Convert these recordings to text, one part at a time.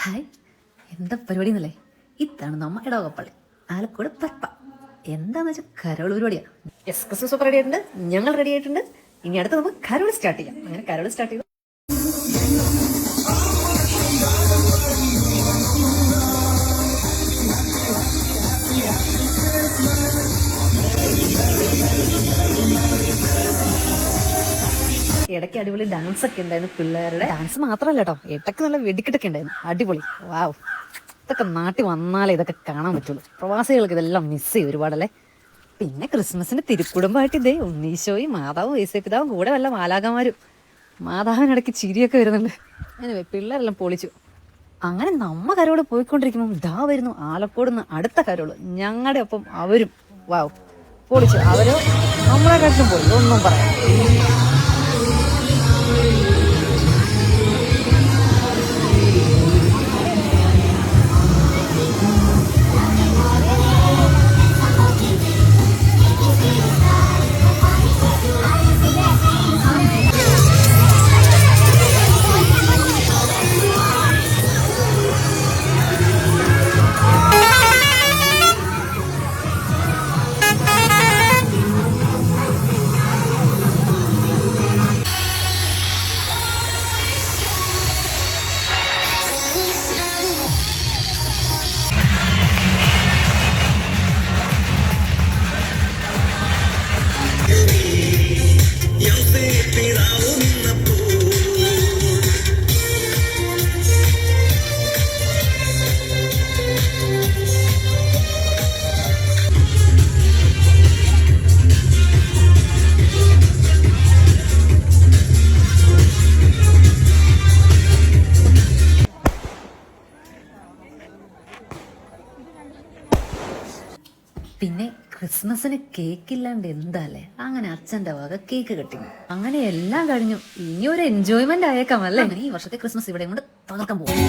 Hi, എന്താ പരിപാടി എന്നല്ലേ? ഇതാണ് നമ്മ ഇടവകപ്പള്ളി ആലക്കോട് പപ്പ. എന്താന്ന് വെച്ചാൽ കരോൾ പരിപാടിയാണ്. ക്രിസ്മസ് ഒക്കെ റെഡി ആയിട്ടുണ്ട്, ഞങ്ങൾ റെഡി ആയിട്ടുണ്ട്. ഇനി അടുത്ത് നമുക്ക് കരോൾ സ്റ്റാർട്ട് ചെയ്യാം. അങ്ങനെ കരോൾ സ്റ്റാർട്ട് ചെയ്തു. ഇടയ്ക്ക് അടിപൊളി ഡാൻസ് ഒക്കെ ഉണ്ടായിരുന്നു. പിള്ളേരുടെ ഡാൻസ് മാത്രമല്ല കേട്ടോ, ഇടയ്ക്ക് നല്ല വെടിക്കെട്ടൊക്കെ ഉണ്ടായിരുന്നു. അടിപൊളി. വാവ്, ഇതൊക്കെ നാട്ടിൽ വന്നാലേ ഇതൊക്കെ കാണാൻ പറ്റുള്ളൂ. പ്രവാസികൾക്ക് ഇതെല്ലാം മിസ് ചെയ്യും ഒരുപാടല്ലേ. പിന്നെ ക്രിസ്മസിന് തിരുക്കുടുംബമായിട്ട് ഇതേ ഉണ്ണീശോയും മാതാവും യേശുപിതാവും കൂടെ വല്ല മാലാകമാരും. മാതാവിനിടയ്ക്ക് ചിരിയൊക്കെ വരുന്നുണ്ട്. അങ്ങനെ പിള്ളേരെല്ലാം പൊളിച്ചു. അങ്ങനെ നമ്മ കരോട് പോയിക്കൊണ്ടിരിക്കുമ്പോൾ ഇതാ വരുന്നു ആലക്കോട് നിന്ന് അടുത്ത കരോള്. ഞങ്ങളുടെ ഒപ്പം അവരും വാവ് പൊളിച്ചു. അവര് നമ്മളെ കണ്ടും പോയി, ഒന്നും പറയാം. പിന്നെ ക്രിസ്മസിന് കേക്ക് ഇല്ലാണ്ട് എന്താല്ലേ? അങ്ങനെ അച്ഛൻ്റെ വക കേക്ക് കട്ടിങ്, അങ്ങനെ എല്ലാം കഴിഞ്ഞു. ഇനി ഒരു എൻജോയ്മെന്റ് ആയേക്കാം അല്ലേ? അങ്ങനെ ഈ വർഷത്തെ ക്രിസ്മസ് ഇവിടെ കൊണ്ട് തകർക്കാൻ പോകും.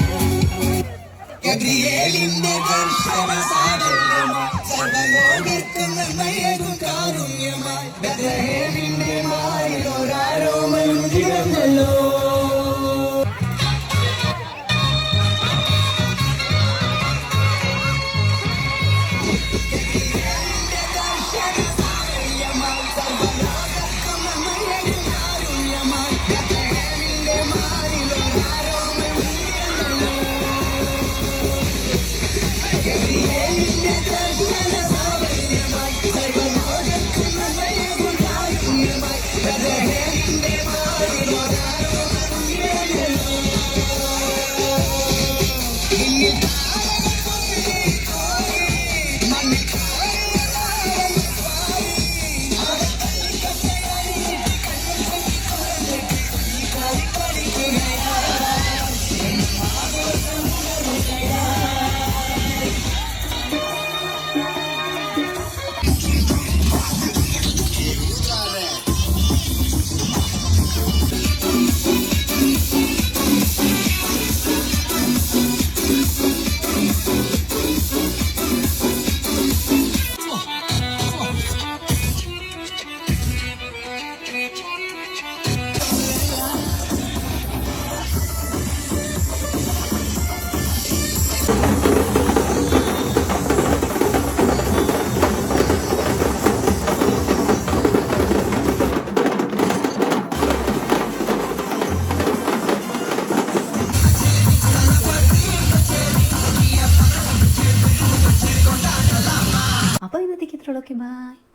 അപ്പോൾ ഇന്നത്തേക്ക് ഇത്രയുള്ളൂ. Okay, by.